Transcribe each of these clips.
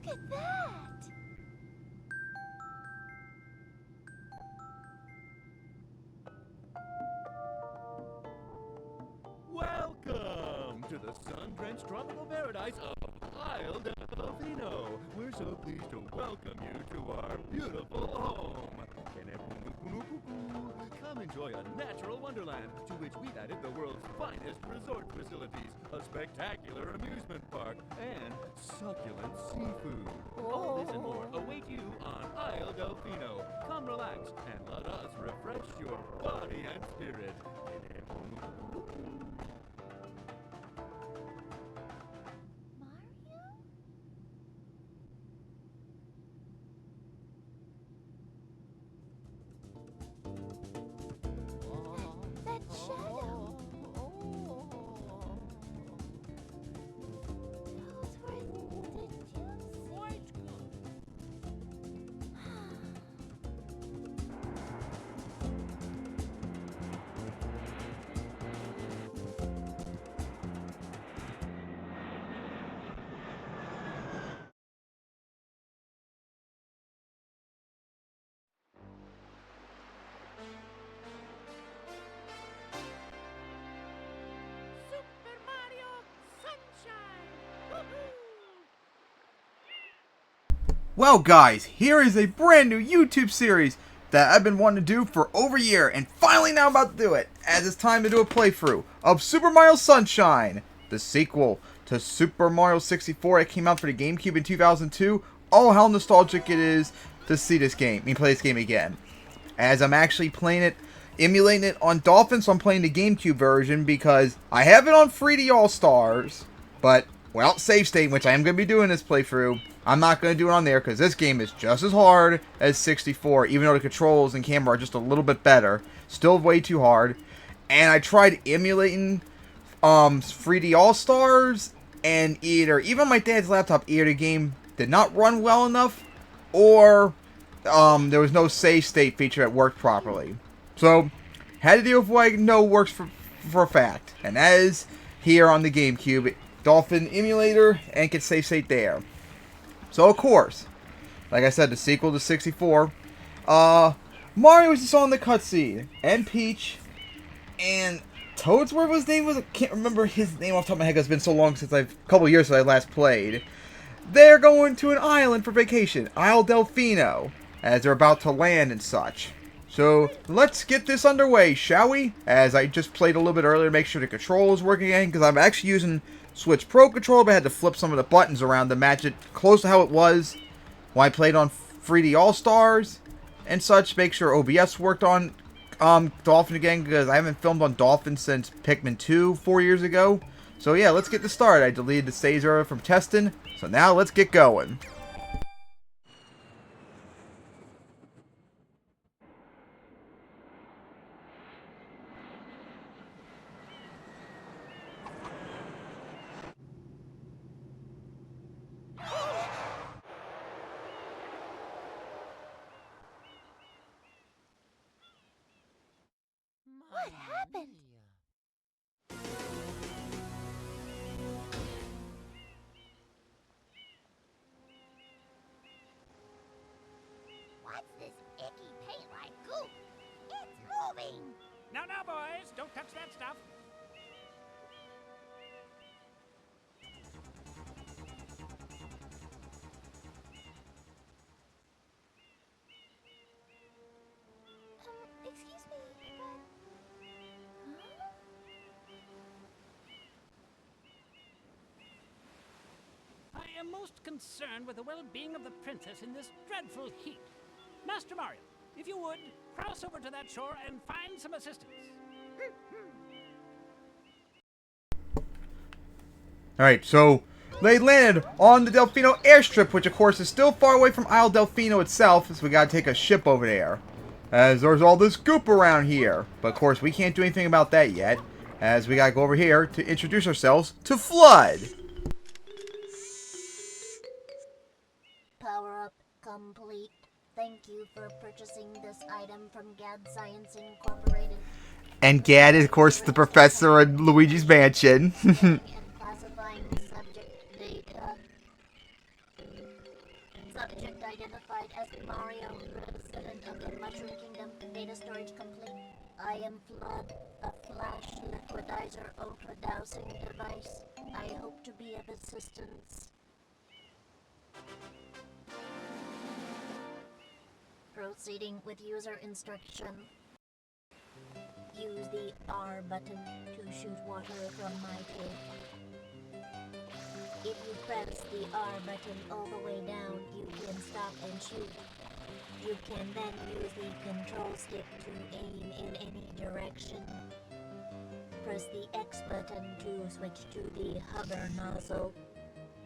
Look at that! Welcome to the sun-drenched tropical paradise of Isle Delfino. We're so pleased to welcome you to our beautiful home. Come enjoy a natural wonderland to which we've added the world's finest resort facilities, a spectacular amusement park, and succulent seafood. All this and more await you on Isle Delfino. Come relax and let us refresh your body and spirit. That shadow. Those were deducing. Quite good. Super Mario Sunshine! Woohoo! Well guys, here is a brand new YouTube series that I've been wanting to do for over a year, and finally now I'm about to do it, as it's time to do a playthrough of Super Mario Sunshine, the sequel to Super Mario 64 that came out for the Gamecube in 2002. Oh, how nostalgic it is to see this game, play this game again. As I'm actually playing it, emulating it on Dolphin, so I'm playing the Gamecube version because I have it on 3D All-Stars, but without save state, which I am going to be doing this playthrough, I'm not going to do it on there because this game is just as hard as 64, even though the controls and camera are just a little bit better. Still way too hard. And I tried emulating 3D All-Stars, and either, even on my dad's laptop, either the game did not run well enough, or there was no save state feature that worked properly. So, had to deal with what I know works for a fact. And that is here on the GameCube, Dolphin emulator, and can save state there. So, of course, like I said, the sequel to 64, Mario was just on the cutscene, and Peach, and Toad's, whatever his name was, I can't remember his name off the top of my head because it's been so long since a couple years since I last played. They're going to an island for vacation, Isle Delfino, as they're about to land and such. So, let's get this underway, shall we? As I just played a little bit earlier to make sure the controls work again, because I'm actually using Switch Pro Controller, but I had to flip some of the buttons around to match it close to how it was when I played on 3D All-Stars and such. Make sure OBS worked on Dolphin again, because I haven't filmed on Dolphin since Pikmin 2 4 years ago. So yeah, let's get this started. I deleted the saves earlier from testing, so now let's get going. What happened? What's this icky paint-like goop? It's moving! Now, boys, don't touch that stuff. Excuse me, but... Huh? I am most concerned with the well-being of the princess in this dreadful heat. Master Mario, if you would, cross over to that shore and find some assistance. Alright, so they landed on the Delfino Airstrip, which of course is still far away from Isle Delfino itself, so we gotta take a ship over there. As there's all this goop around here. But of course we can't do anything about that yet, as we gotta go over here to introduce ourselves to F.L.U.D. Power up complete. Thank you for purchasing this item from GAD Science Incorporated. And Gad is of course the professor in Luigi's Mansion. And classifying subject data. identified as Mario, resident of the Mushroom Kingdom. Data storage complete. I am F.L.U.D, a flash liquidizer ultra dowsing device. I hope to be of assistance. Proceeding with user instruction. Use the R button to shoot water from my tank. If you press the R button all the way down, you can stop and shoot. You can then use the control stick to aim in any direction. Press the X button to switch to the hover nozzle.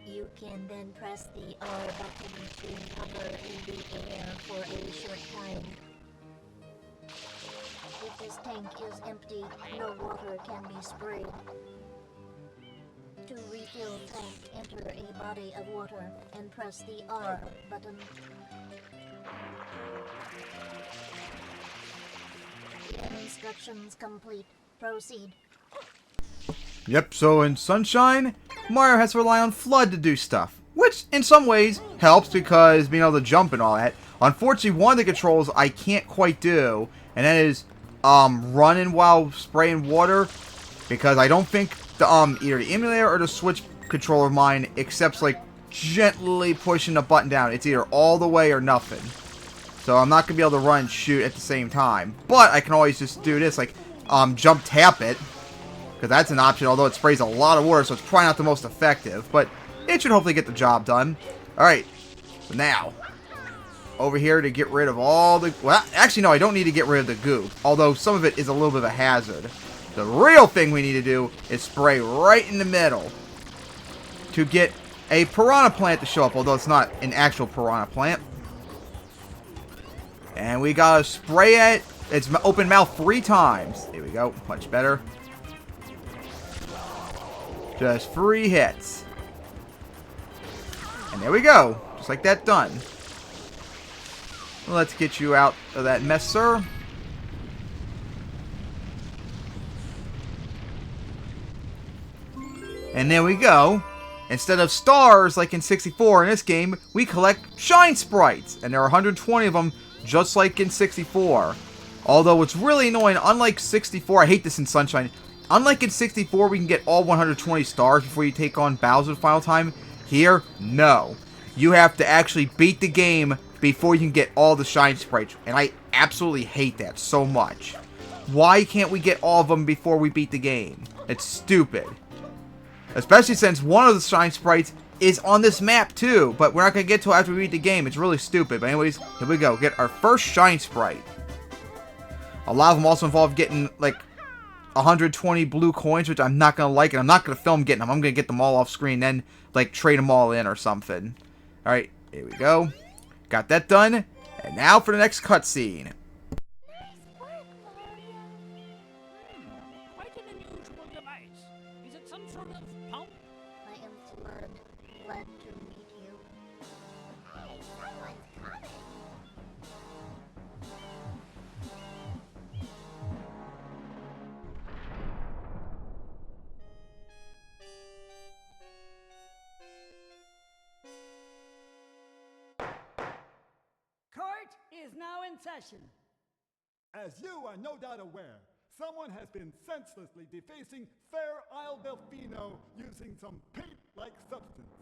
You can then press the R button to hover in the air for a short time. If this tank is empty, no water can be sprayed. To refill tank, enter a body of water and press the R button. Instructions complete. Proceed. Yep, so in Sunshine, Mario has to rely on F.L.U.D to do stuff. Which, in some ways, helps because being able to jump and all that. Unfortunately, one of the controls I can't quite do, and that is running while spraying water. Because I don't think the either the emulator or the Switch controller of mine accepts like gently pushing the button down. It's either all the way or nothing. So I'm not gonna be able to run and shoot at the same time. But I can always just do this, like jump tap it. Because that's an option, although it sprays a lot of water, so it's probably not the most effective. But it should hopefully get the job done. Alright, so now, over here to get rid of all the... Well, actually, no, I don't need to get rid of the goop. Although some of it is a little bit of a hazard. The real thing we need to do is spray right in the middle to get a piranha plant to show up, although it's not an actual piranha plant. And we gotta spray it. It's open mouth 3 times. There we go. Much better. Just 3 hits. And there we go. Just like that, done. Let's get you out of that mess, sir. And there we go. Instead of stars like in 64 in this game, we collect Shine Sprites. And there are 120 of them, just like in 64. Although it's really annoying, unlike 64, I hate this in Sunshine. Unlike in 64, we can get all 120 stars before you take on Bowser the final time. Here, no. You have to actually beat the game before you can get all the Shine Sprites. And I absolutely hate that so much. Why can't we get all of them before we beat the game? It's stupid. Especially since one of the Shine Sprites is on this map too. But we're not going to get to it after we beat the game. It's really stupid. But anyways, here we go. Get our first Shine Sprite. A lot of them also involve getting like 120 blue coins, which I'm not going to like. And I'm not going to film getting them. I'm going to get them all off screen. Then like trade them all in or something. Alright, here we go. Got that done. And now for the next cutscene. Quite an unusual device. Is it some sort of pump? I am F.L.U.D. Glad to meet you. Hey, someone's coming. Court is now in session. As you are no doubt aware, someone has been senselessly defacing fair Isle Delfino using some paint-like substance.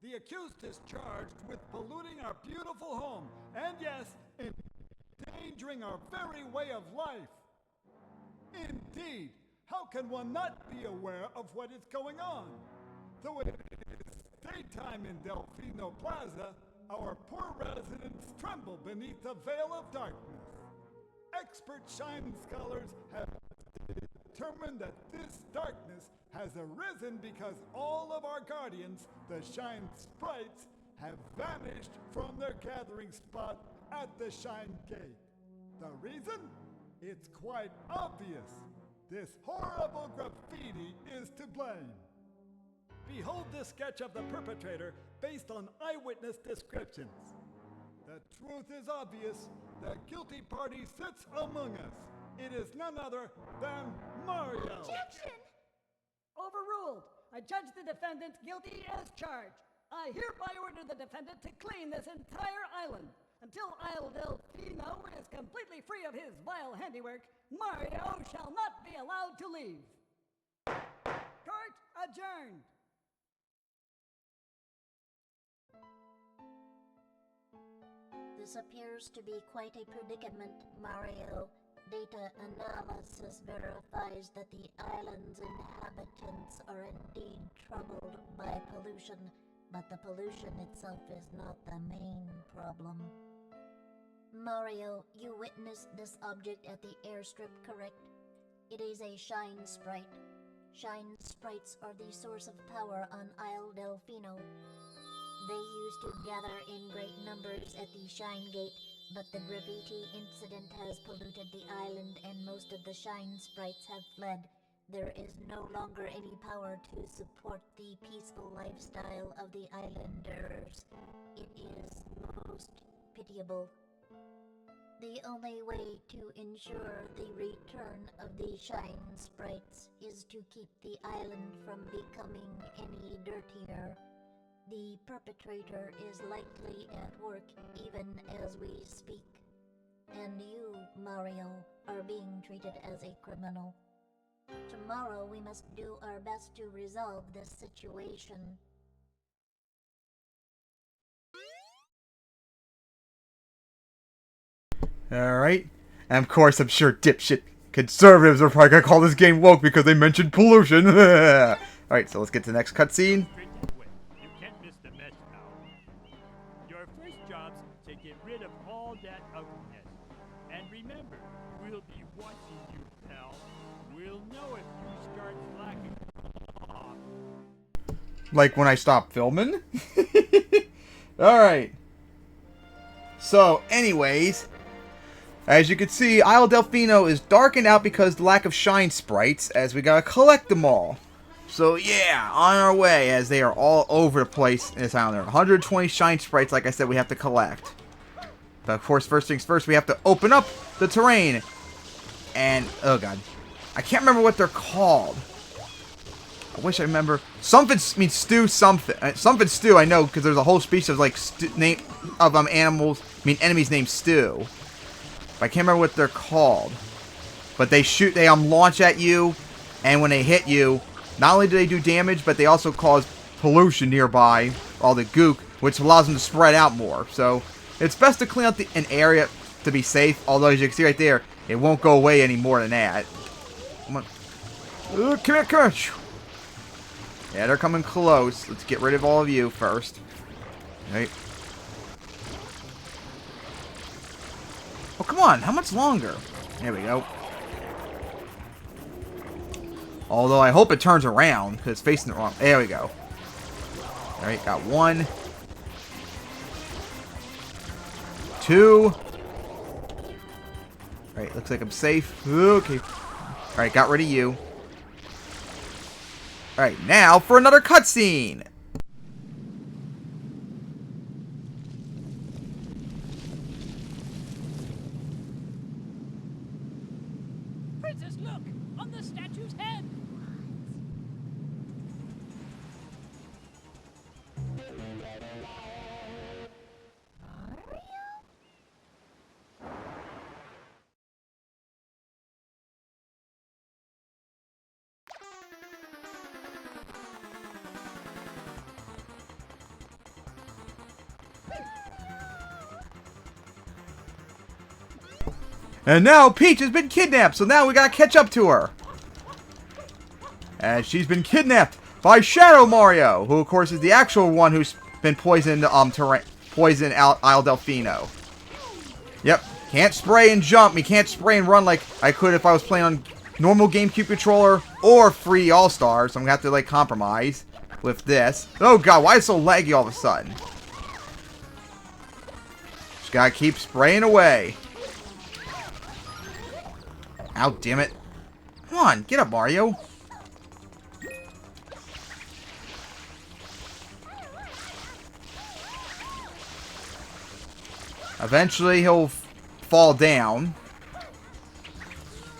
The accused is charged with polluting our beautiful home, and yes, endangering our very way of life. Indeed, how can one not be aware of what is going on? Though it is daytime in Delfino Plaza, our poor residents tremble beneath the veil of darkness. Expert Shine scholars have determined that this darkness has arisen because all of our guardians, the Shine Sprites, have vanished from their gathering spot at the Shine Gate. The reason? It's quite obvious. This horrible graffiti is to blame. Behold this sketch of the perpetrator based on eyewitness descriptions. The truth is obvious. The guilty party sits among us. It is none other than Mario. Objection! Overruled. I judge the defendant guilty as charged. I hereby order the defendant to clean this entire island. Until Isle Delfino is completely free of his vile handiwork, Mario shall not be allowed to leave. Court adjourned. This appears to be quite a predicament, Mario. Data analysis verifies that the island's inhabitants are indeed troubled by pollution, but the pollution itself is not the main problem. Mario, you witnessed this object at the airstrip, correct? It is a Shine Sprite. Shine Sprites are the source of power on Isle Delfino. They used to gather in great numbers at the Shine Gate, but the graffiti incident has polluted the island and most of the Shine Sprites have fled. There is no longer any power to support the peaceful lifestyle of the islanders. It is most pitiable. The only way to ensure the return of the Shine Sprites is to keep the island from becoming any dirtier. The perpetrator is likely at work even as we speak. And you, Mario, are being treated as a criminal. Tomorrow we must do our best to resolve this situation. Alright. And of course, I'm sure dipshit conservatives are probably gonna call this game woke because they mentioned pollution. Alright, so let's get to the next cutscene. You can't miss the mess, pal. Your first job's to get rid of all that ugliness. And remember, we'll be watching you, pal. We'll know if you start slacking off. Like when I stop filming? Alright. So, anyways, as you can see, Isle Delfino is darkened out because of the lack of Shine Sprites, as we gotta collect them all. So yeah, on our way, as they are all over the place in this island. There are 120 Shine Sprites, like I said, we have to collect. But of course, first things first, we have to open up the terrain. And, oh god, I can't remember what they're called. I wish I remember. Something means stew something. Something stew, I know, because there's a whole species of, like, animals, enemies named Stew. But I can't remember what they're called. But they shoot, they launch at you, and when they hit you, not only do they do damage, but they also cause pollution nearby, all the gook, which allows them to spread out more. So, it's best to clean up an area to be safe, although as you can see right there, it won't go away any more than that. Come on. Come here, come here. Yeah, they're coming close. Let's get rid of all of you first. Right. Oh, come on. How much longer? There we go. Although I hope it turns around, because it's facing the wrong... There we go. Alright, got 1. 2. Alright, looks like I'm safe. Okay. Alright, got rid of you. Alright, now for another cutscene! Princess, look! On the statue's head! And now Peach has been kidnapped, so now we gotta catch up to her. And she's been kidnapped by Shadow Mario, who of course is the actual one who's been poisoned Isle Delfino. Yep, can't spray and jump. You can't spray and run like I could if I was playing on normal Gamecube controller or free All-Stars. So I'm gonna have to like compromise with this. Oh god, why is it so laggy all of a sudden? Just gotta keep spraying away. Ow, damn it. Come on, get up, Mario. Eventually, he'll fall down.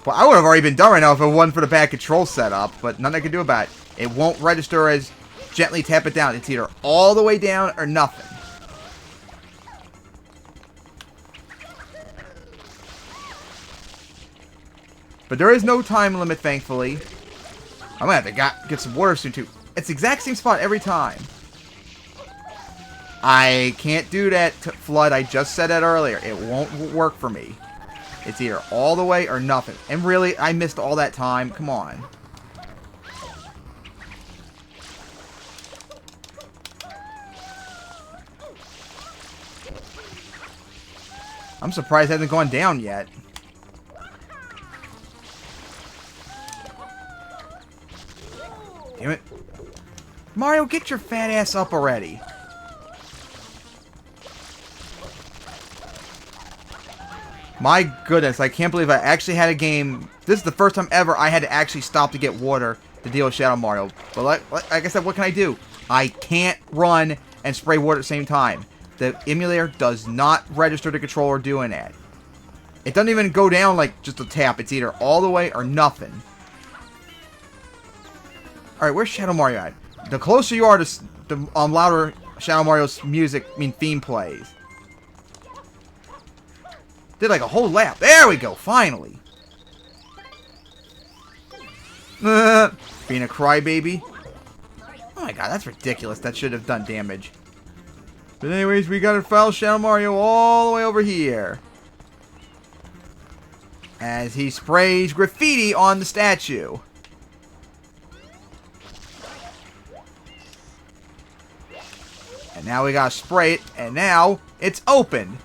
Well, I would have already been done right now if it wasn't for the bad control setup, but nothing I can do about it. It won't register as gently tap it down. It's either all the way down or nothing. But there is no time limit, thankfully. I'm gonna have to get some water soon, too. It's the exact same spot every time. I can't do that, F.L.U.D. I just said that earlier. It won't work for me. It's either all the way or nothing. And really, I missed all that time. Come on. I'm surprised it hasn't gone down yet. Damn it. Mario, get your fat ass up already. My goodness, I can't believe I actually had a game. This is the first time ever I had to actually stop to get water to deal with Shadow Mario. But like I said, what can I do? I can't run and spray water at the same time. The emulator does not register the controller doing that. It doesn't even go down like just a tap. It's either all the way or nothing. Alright, where's Shadow Mario at? The closer you are, the louder Shadow Mario's music, theme plays. Did like a whole lap. There we go, finally. Being a crybaby. Oh my god, that's ridiculous. That should have done damage. But anyways, we gotta follow Shadow Mario all the way over here. As he sprays graffiti on the statue. And now we gotta spray it, and now it's open.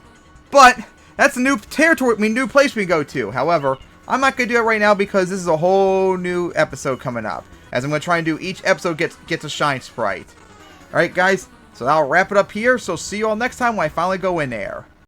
But that's a new territory, new place we go to. However, I'm not gonna do it right now because this is a whole new episode coming up. As I'm gonna try and do each episode gets a Shine Sprite. Alright guys, so I'll wrap it up here. So see you all next time when I finally go in there.